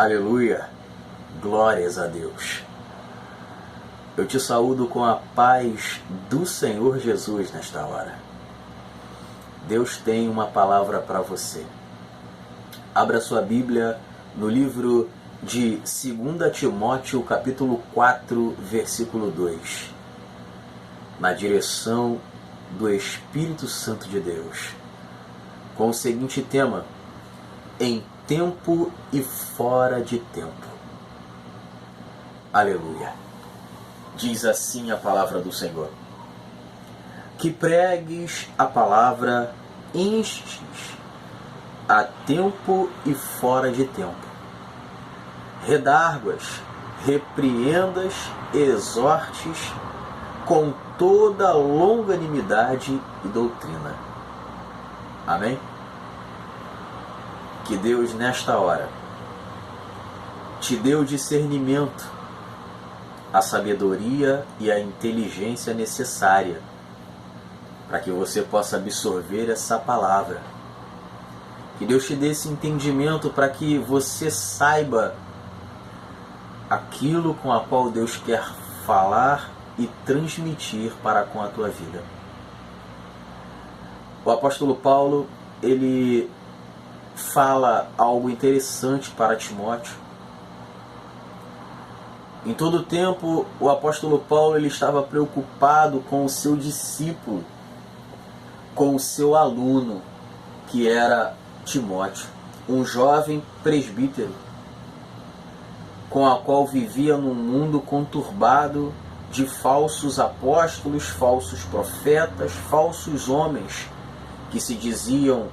Aleluia, glórias a Deus. Eu te saúdo com a paz do Senhor Jesus nesta hora. Deus tem uma palavra para você. Abra sua Bíblia no livro de 2 Timóteo, capítulo 4, versículo 2. Na direção do Espírito Santo de Deus, com o seguinte tema: em tempo e fora de tempo. Aleluia. Diz assim a palavra do Senhor: que pregues a palavra instes a tempo e fora de tempo, redarguas, repreendas, exortes com toda longanimidade e doutrina. Amém? Que Deus nesta hora te dê o discernimento, a sabedoria e a inteligência necessária para que você possa absorver essa palavra. Que Deus te dê esse entendimento para que você saiba aquilo com a qual Deus quer falar e transmitir para com a tua vida. O apóstolo Paulo, ele fala algo interessante para Timóteo. Em todo tempo, o apóstolo Paulo ele estava preocupado com o seu discípulo, com o seu aluno, que era Timóteo, um jovem presbítero, com a qual vivia num mundo conturbado de falsos apóstolos, falsos profetas, falsos homens que se diziam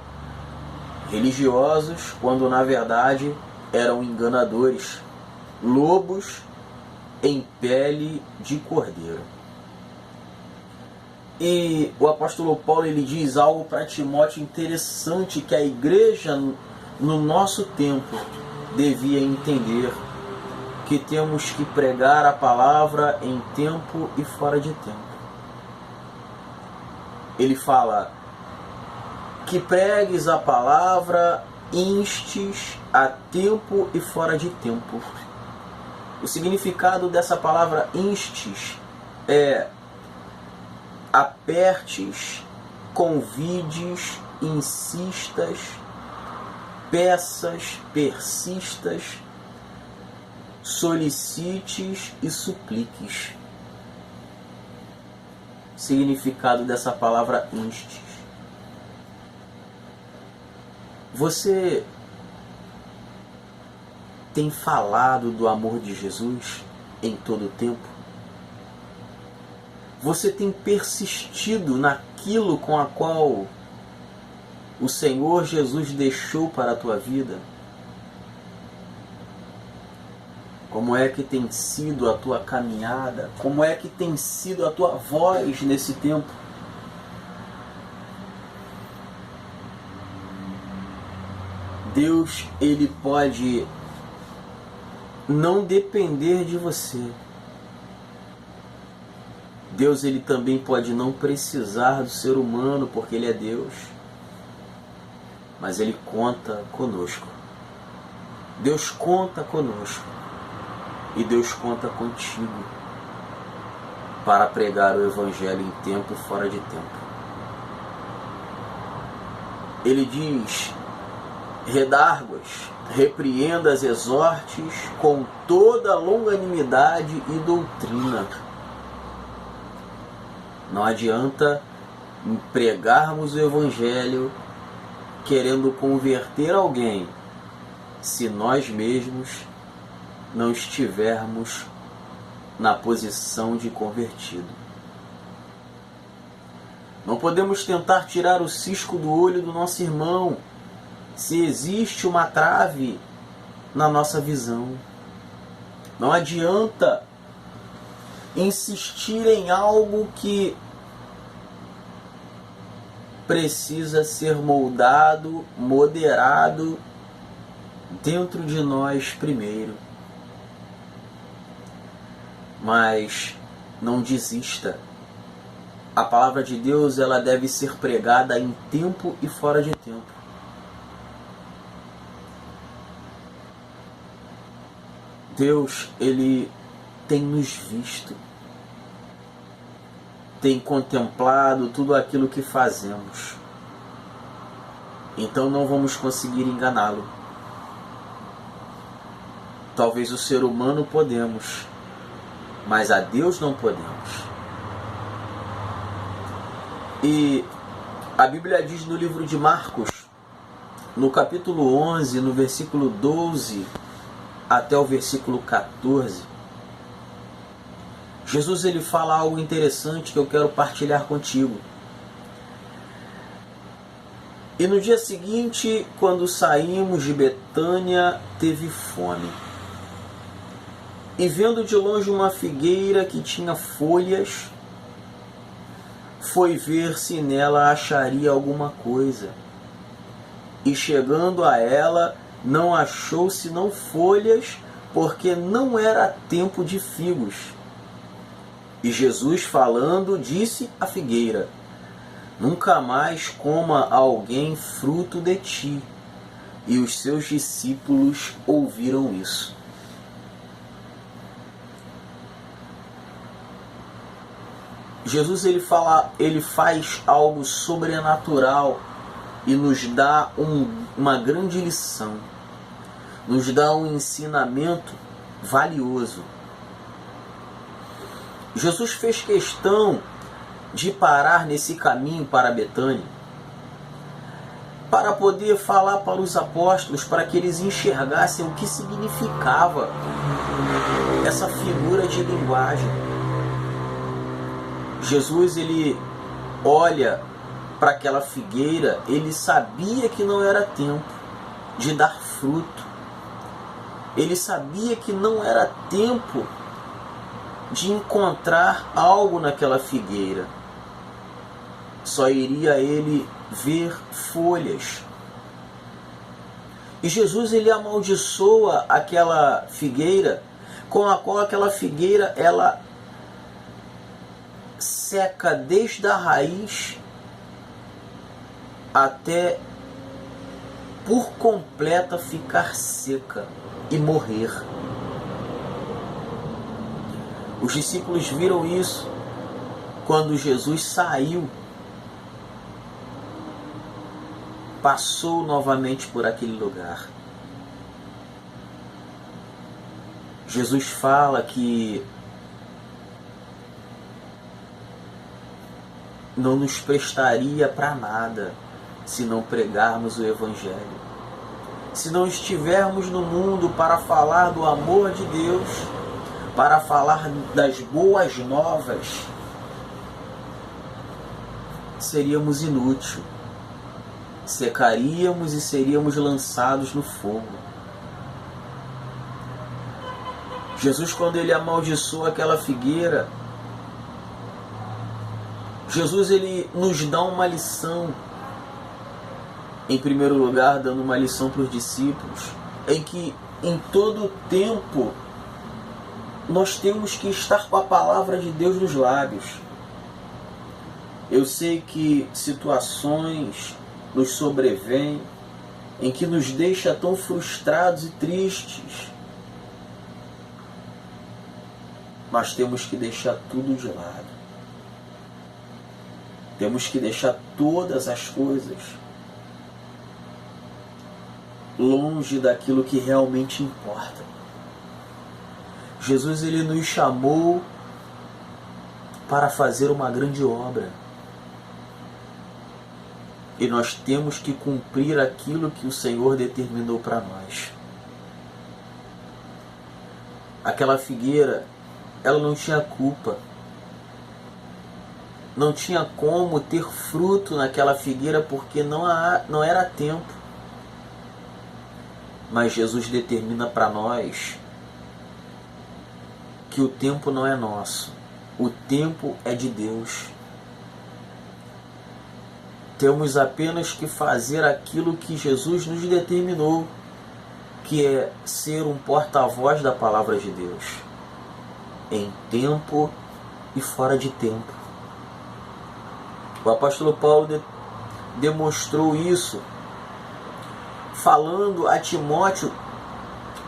religiosos, quando na verdade eram enganadores, lobos em pele de cordeiro. E o apóstolo Paulo ele diz algo para Timóteo interessante, que a igreja no nosso tempo devia entender: que temos que pregar a palavra em tempo e fora de tempo. Ele fala: que pregues a palavra instes a tempo e fora de tempo. O significado dessa palavra instes é apertes, convides, insistas, peças, persistas, solicites e supliques. Significado dessa palavra instes. Você tem falado do amor de Jesus em todo o tempo? Você tem persistido naquilo com a qual o Senhor Jesus deixou para a tua vida? Como é que tem sido a tua caminhada? Como é que tem sido a tua voz nesse tempo? Deus, ele pode não depender de você. Deus, ele também pode não precisar do ser humano, porque ele é Deus. Mas ele conta conosco. Deus conta conosco. E Deus conta contigo para pregar o Evangelho em tempo e fora de tempo. Ele diz: redarguas, repreendas, exortes com toda longanimidade e doutrina. Não adianta pregarmos o Evangelho querendo converter alguém se nós mesmos não estivermos na posição de convertido. Não podemos tentar tirar o cisco do olho do nosso irmão se existe uma trave na nossa visão. Não adianta insistir em algo que precisa ser moldado, moderado dentro de nós primeiro. Mas não desista. A palavra de Deus, ela deve ser pregada em tempo e fora de tempo. Deus, Ele tem nos visto, tem contemplado tudo aquilo que fazemos. Então não vamos conseguir enganá-lo. Talvez o ser humano podemos, mas a Deus não podemos. E a Bíblia diz no livro de Marcos, no capítulo 11, no versículo 12 até o versículo 14, Jesus ele fala algo interessante que eu quero partilhar contigo. E no dia seguinte, quando saímos de Betânia, teve fome. E vendo de longe uma figueira que tinha folhas, foi ver se nela acharia alguma coisa. E chegando a ela, não achou senão folhas, porque não era tempo de figos. E Jesus, falando, disse à figueira: nunca mais coma alguém fruto de ti. E os seus discípulos ouviram isso. Jesus ele faz algo sobrenatural e nos dá uma grande lição, nos dá um ensinamento valioso. Jesus fez questão de parar nesse caminho para Betânia, para poder falar para os apóstolos, para que eles enxergassem o que significava essa figura de linguagem. Jesus ele olha para aquela figueira, ele sabia que não era tempo de dar fruto. Ele sabia que não era tempo de encontrar algo naquela figueira. Só iria ele ver folhas. E Jesus ele amaldiçoa aquela figueira, com a qual aquela figueira ela seca desde a raiz até por completa ficar seca e morrer. Os discípulos viram isso quando Jesus saiu, passou novamente por aquele lugar. Jesus fala que não nos prestaria para nada se não pregarmos o Evangelho. Se não estivermos no mundo para falar do amor de Deus, para falar das boas novas, seríamos inúteis. Secaríamos e seríamos lançados no fogo. Jesus, quando ele amaldiçoa aquela figueira, Jesus ele nos dá uma lição. Em primeiro lugar, dando uma lição para os discípulos, em que em todo tempo nós temos que estar com a palavra de Deus nos lábios. Eu sei que situações nos sobrevêm em que nos deixa tão frustrados e tristes. Nós temos que deixar tudo de lado. Temos que deixar todas as coisas longe daquilo que realmente importa. Jesus ele nos chamou para fazer uma grande obra. E nós temos que cumprir aquilo que o Senhor determinou para nós. Aquela figueira, ela não tinha culpa. Não tinha como ter fruto naquela figueira porque não era tempo. Mas Jesus determina para nós que o tempo não é nosso. O tempo é de Deus. Temos apenas que fazer aquilo que Jesus nos determinou, que é ser um porta-voz da palavra de Deus, em tempo e fora de tempo. O apóstolo Paulo demonstrou isso, falando a Timóteo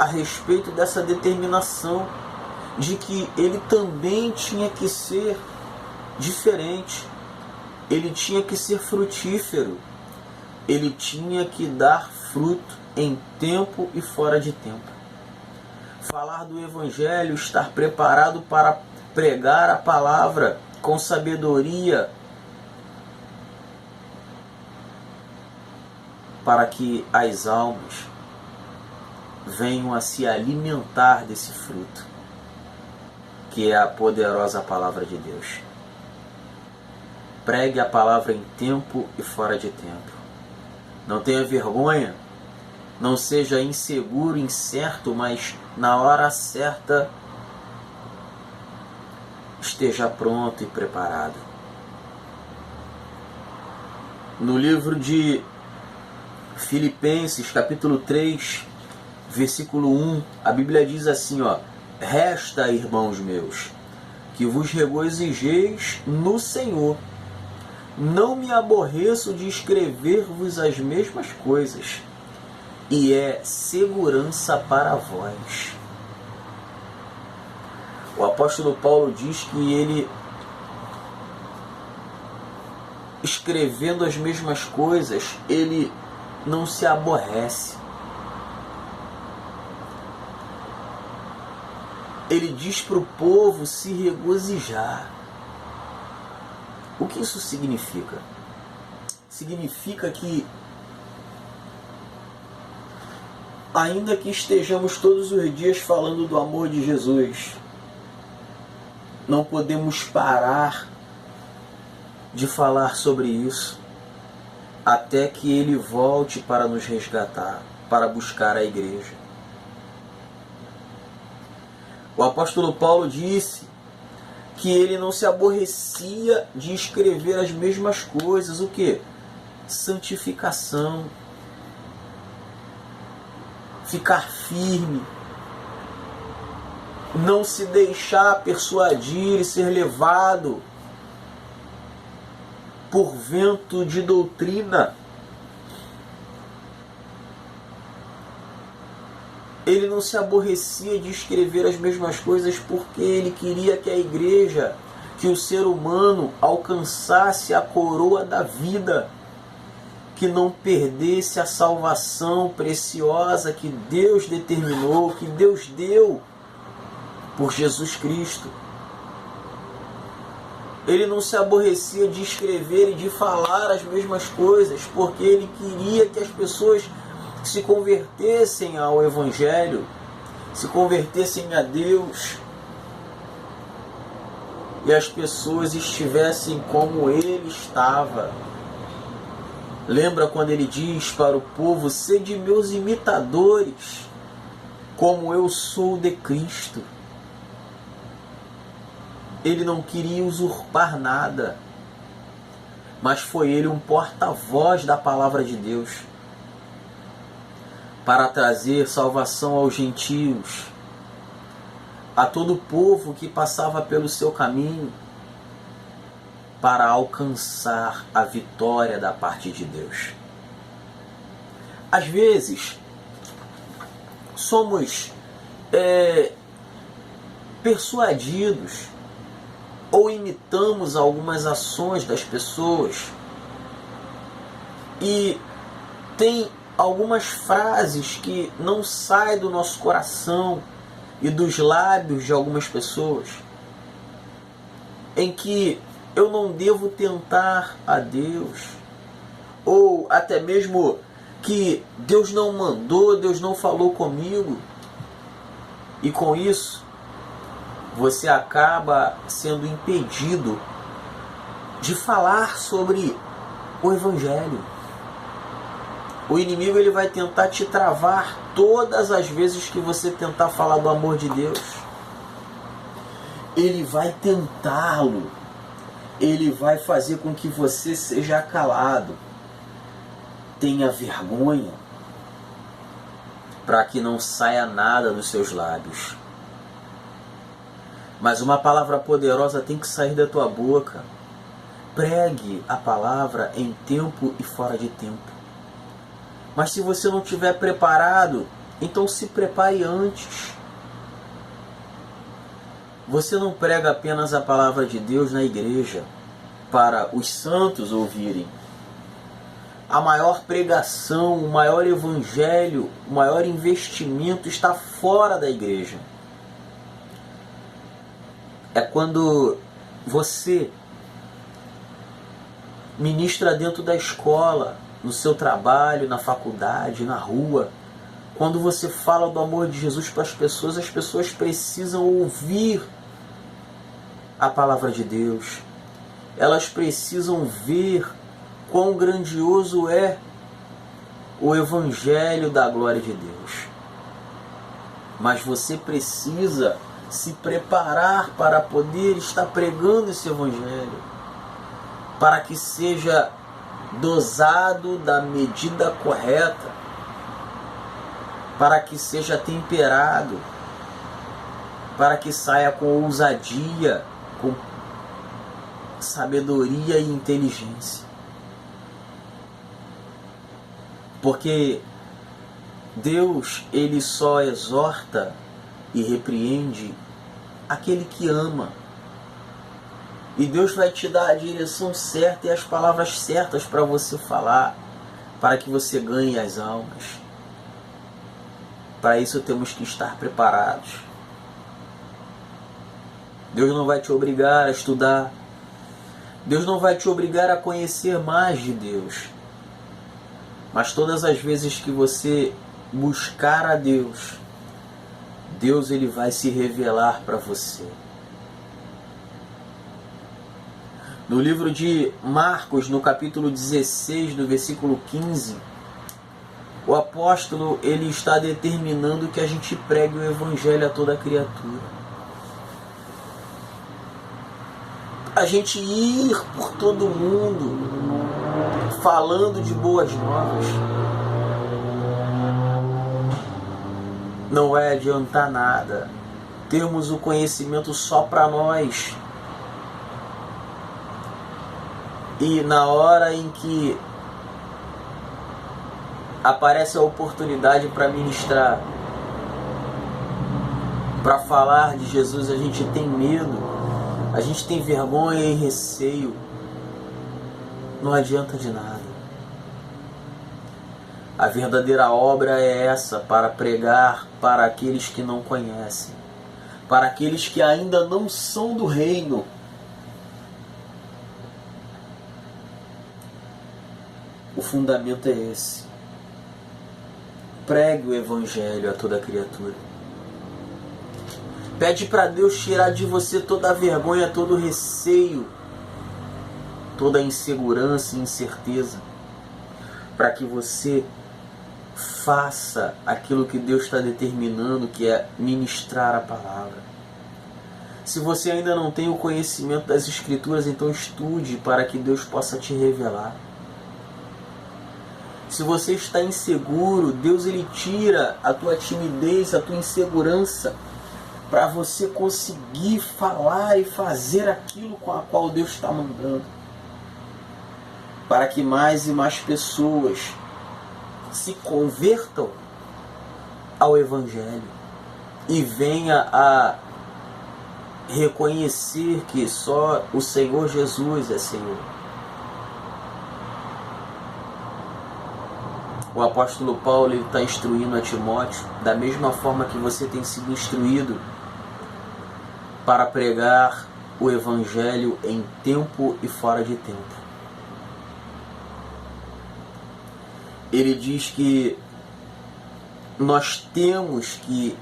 a respeito dessa determinação de que ele também tinha que ser diferente, ele tinha que ser frutífero, ele tinha que dar fruto em tempo e fora de tempo. Falar do Evangelho, estar preparado para pregar a palavra com sabedoria, para que as almas venham a se alimentar desse fruto, que é a poderosa palavra de Deus. Pregue a palavra em tempo e fora de tempo. Não tenha vergonha, não seja inseguro, incerto, mas na hora certa esteja pronto e preparado. No livro de Filipenses, capítulo 3, versículo 1, a Bíblia diz assim, resta, irmãos meus, que vos regozijeis no Senhor. Não me aborreço de escrever-vos as mesmas coisas, e é segurança para vós. O apóstolo Paulo diz que ele, escrevendo as mesmas coisas, ele não se aborrece. Ele diz para o povo se regozijar. O que isso significa? Significa que, ainda que estejamos todos os dias falando do amor de Jesus, não podemos parar de falar sobre isso até que Ele volte para nos resgatar, para buscar a igreja. O apóstolo Paulo disse que ele não se aborrecia de escrever as mesmas coisas. O quê? Santificação. Ficar firme. Não se deixar persuadir e ser levado por vento de doutrina. Ele não se aborrecia de escrever as mesmas coisas porque ele queria que a igreja, que o ser humano alcançasse a coroa da vida, que não perdesse a salvação preciosa que Deus determinou, que Deus deu por Jesus Cristo. Ele não se aborrecia de escrever e de falar as mesmas coisas porque ele queria que as pessoas se convertessem ao Evangelho, se convertessem a Deus, e as pessoas estivessem como ele estava. Lembra quando ele diz para o povo: sede meus imitadores, como eu sou de Cristo. Ele não queria usurpar nada, mas foi ele um porta-voz da palavra de Deus, para trazer salvação aos gentios, a todo o povo que passava pelo seu caminho, para alcançar a vitória da parte de Deus. Às vezes, somos persuadidos ou imitamos algumas ações das pessoas e tem algumas frases que não saem do nosso coração e dos lábios de algumas pessoas, em que eu não devo tentar a Deus, ou até mesmo que Deus não mandou, Deus não falou comigo, e com isso você acaba sendo impedido de falar sobre o Evangelho. O inimigo ele vai tentar te travar todas as vezes que você tentar falar do amor de Deus. Ele vai tentá-lo. Ele vai fazer com que você seja calado. Tenha vergonha, para que não saia nada dos seus lábios. Mas uma palavra poderosa tem que sair da tua boca. Pregue a palavra em tempo e fora de tempo. Mas se você não estiver preparado, Então se prepare antes. Você não prega apenas a palavra de Deus na igreja para os santos ouvirem. A maior pregação, o maior evangelho, o maior investimento está fora da igreja. É quando você ministra dentro da escola, no seu trabalho, na faculdade, na rua. Quando você fala do amor de Jesus para as pessoas precisam ouvir a palavra de Deus. Elas precisam ver quão grandioso é o evangelho da glória de Deus. Mas você precisa se preparar para poder estar pregando esse evangelho, para que seja dosado da medida correta, para que seja temperado, para que saia com ousadia, com sabedoria e inteligência. Porque Deus, Ele só exorta e repreende aquele que ama. E Deus vai te dar a direção certa e as palavras certas para você falar, para que você ganhe as almas. Para isso temos que estar preparados. Deus não vai te obrigar a estudar. Deus não vai te obrigar a conhecer mais de Deus. Mas todas as vezes que você buscar a Deus, Deus ele vai se revelar para você. No livro de Marcos, no capítulo 16, no versículo 15, o apóstolo ele está determinando que a gente pregue o evangelho a toda criatura. A gente ir por todo mundo falando de boas novas não vai adiantar nada. Termos o conhecimento só para nós. E na hora em que aparece a oportunidade para ministrar, para falar de Jesus, a gente tem medo, a gente tem vergonha e receio. Não adianta de nada. A verdadeira obra é essa, para pregar para aqueles que não conhecem, para aqueles que ainda não são do reino. O fundamento é esse. Pregue o evangelho a toda criatura. Pede para Deus tirar de você toda a vergonha, todo o receio, toda a insegurança e incerteza, para que você faça aquilo que Deus está determinando, que é ministrar a palavra. Se você ainda não tem o conhecimento das Escrituras, então estude para que Deus possa te revelar. Se você está inseguro, Deus ele tira a tua timidez, a tua insegurança, para você conseguir falar e fazer aquilo com a qual Deus está mandando. Para que mais e mais pessoas se convertam ao Evangelho e venha a reconhecer que só o Senhor Jesus é Senhor. O apóstolo Paulo está instruindo a Timóteo da mesma forma que você tem sido instruído para pregar o Evangelho em tempo e fora de tempo. Ele diz que nós temos que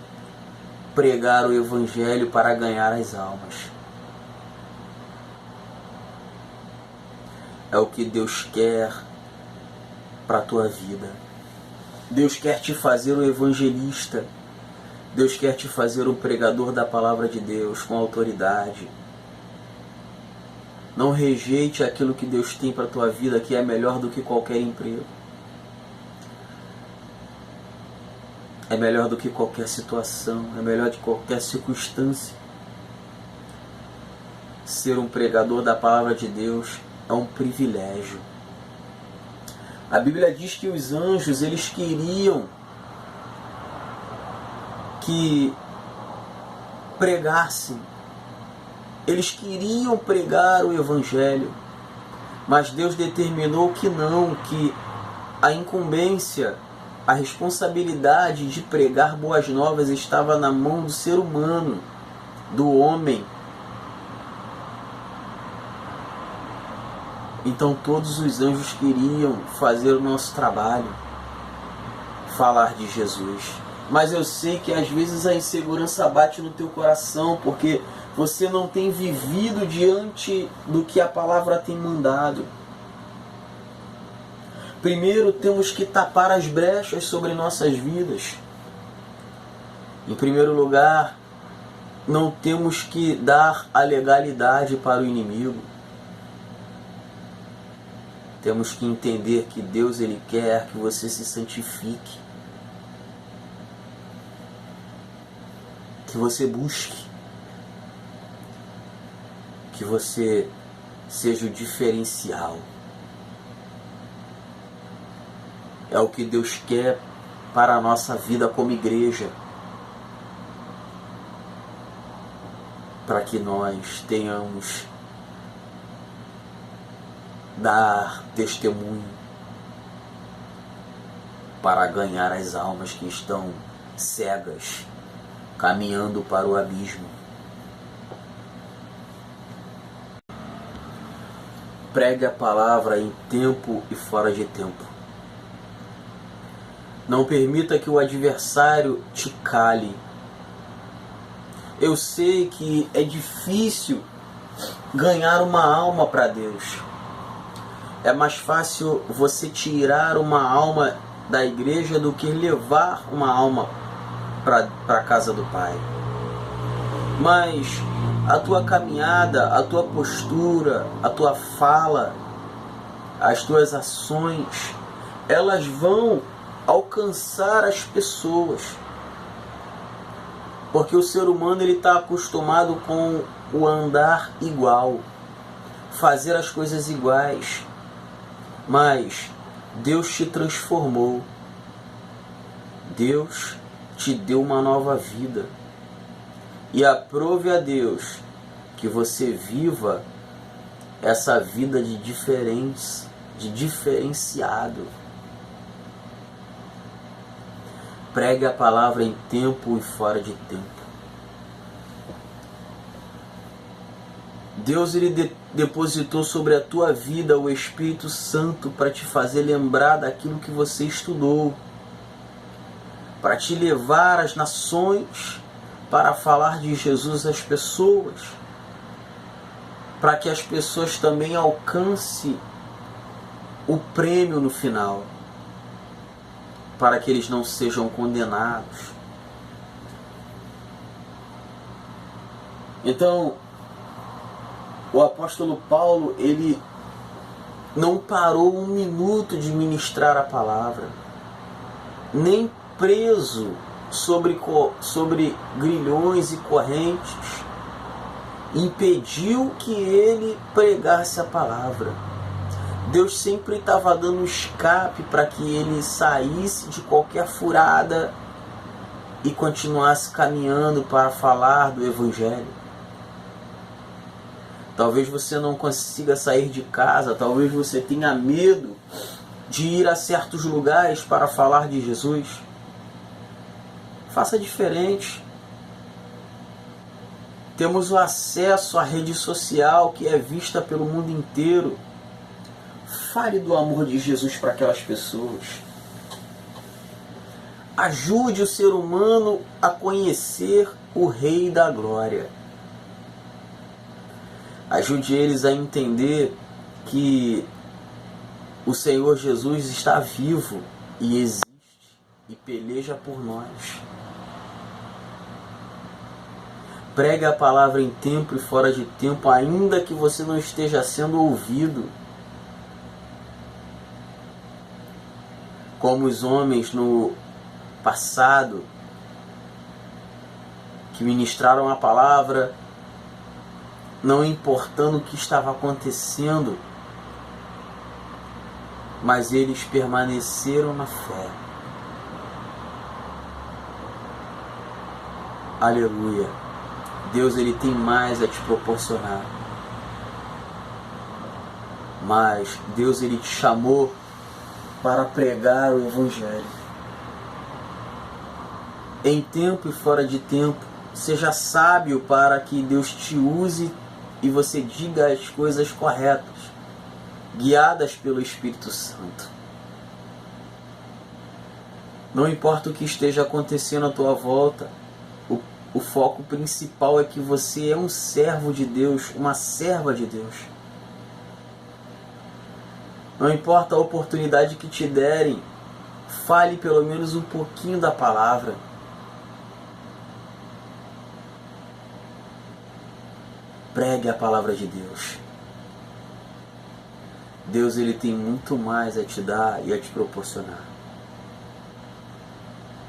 pregar o Evangelho para ganhar as almas. É o que Deus quer para a tua vida. Deus quer te fazer um evangelista. Deus quer te fazer um pregador da palavra de Deus com autoridade. Não rejeite aquilo que Deus tem para a tua vida, que é melhor do que qualquer emprego. É melhor do que qualquer situação, é melhor de qualquer circunstância. Ser um pregador da palavra de Deus é um privilégio. A Bíblia diz que os anjos, eles queriam que pregassem. Eles queriam pregar o Evangelho, mas Deus determinou que não, que a incumbência, a responsabilidade de pregar boas novas estava na mão do ser humano, do homem. Então todos os anjos queriam fazer o nosso trabalho, falar de Jesus. Mas eu sei que às vezes a insegurança bate no teu coração, porque você não tem vivido diante do que a palavra tem mandado. Primeiro temos que tapar as brechas sobre nossas vidas. Em primeiro lugar, não temos que dar a legalidade para o inimigo. Temos que entender que Deus ele quer que você se santifique, que você busque, que você seja o diferencial. É o que Deus quer para a nossa vida como igreja, para que nós tenhamos dar testemunho para ganhar as almas que estão cegas, caminhando para o abismo. Pregue a palavra em tempo e fora de tempo. Não permita que o adversário te cale. Eu sei que é difícil ganhar uma alma para Deus. É mais fácil você tirar uma alma da igreja do que levar uma alma para a casa do Pai. Mas a tua caminhada, a tua postura, a tua fala, as tuas ações, elas vão alcançar as pessoas. Porque o ser humano ele está acostumado com o andar igual, fazer as coisas iguais. Mas Deus te transformou. Deus te deu uma nova vida. E aprove a Deus que você viva essa vida de diferenciado. Pregue a palavra em tempo e fora de tempo. Deus ele depositou sobre a tua vida o Espírito Santo para te fazer lembrar daquilo que você estudou, para te levar às nações, para falar de Jesus às pessoas, para que as pessoas também alcancem o prêmio no final, para que eles não sejam condenados. Então, o apóstolo Paulo, ele não parou um minuto de ministrar a palavra, nem preso sobre grilhões e correntes, impediu que ele pregasse a palavra. Deus sempre estava dando escape para que ele saísse de qualquer furada e continuasse caminhando para falar do Evangelho. Talvez você não consiga sair de casa, talvez você tenha medo de ir a certos lugares para falar de Jesus. Faça diferente. Temos o acesso à rede social que é vista pelo mundo inteiro. Fale do amor de Jesus para aquelas pessoas. Ajude o ser humano a conhecer o Rei da Glória. Ajude eles a entender que o Senhor Jesus está vivo e existe e peleja por nós. Pregue a palavra em tempo e fora de tempo, ainda que você não esteja sendo ouvido. Como os homens no passado que ministraram a palavra, não importando o que estava acontecendo, mas eles permaneceram na fé. Aleluia. Deus, Ele tem mais a te proporcionar. Mas Deus, Ele te chamou para pregar o Evangelho. Em tempo e fora de tempo, seja sábio para que Deus te use e você diga as coisas corretas, guiadas pelo Espírito Santo. Não importa o que esteja acontecendo à tua volta, o foco principal é que você é um servo de Deus, uma serva de Deus. Não importa a oportunidade que te derem, fale pelo menos um pouquinho da palavra. Pregue a palavra de Deus. Deus, Ele tem muito mais a te dar e a te proporcionar.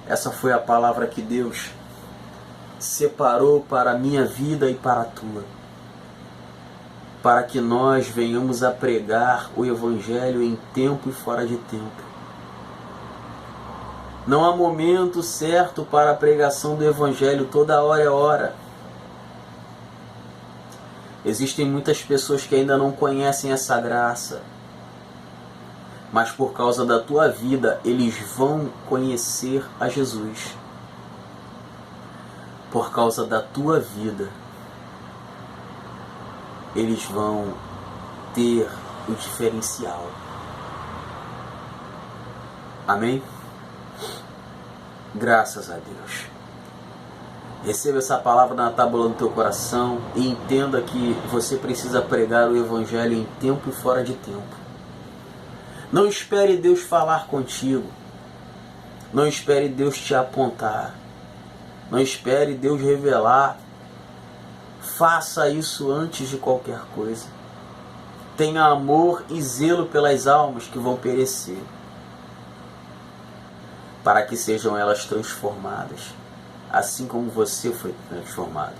Essa foi a palavra que Deus separou para a minha vida e para a tua, para que nós venhamos a pregar o Evangelho em tempo e fora de tempo. Não há momento certo para a pregação do Evangelho, toda hora é hora. Existem muitas pessoas que ainda não conhecem essa graça, mas por causa da tua vida, eles vão conhecer a Jesus. Por causa da tua vida, eles vão ter o diferencial. Amém? Graças a Deus. Receba essa palavra na tábua do teu coração e entenda que você precisa pregar o Evangelho em tempo e fora de tempo. Não espere Deus falar contigo. Não espere Deus te apontar. Não espere Deus revelar. Faça isso antes de qualquer coisa. Tenha amor e zelo pelas almas que vão perecer, para que sejam elas transformadas, assim como você foi transformado.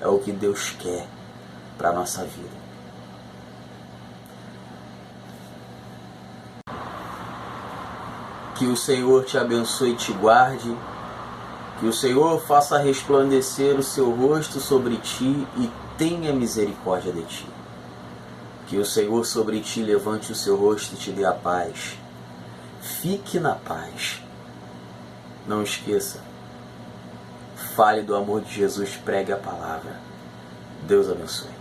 É o que Deus quer para a nossa vida. Que o Senhor te abençoe e te guarde. Que o Senhor faça resplandecer o seu rosto sobre ti e tenha misericórdia de ti. Que o Senhor sobre ti levante o seu rosto e te dê a paz. Fique na paz. Não esqueça. Fale do amor de Jesus, pregue a palavra. Deus abençoe.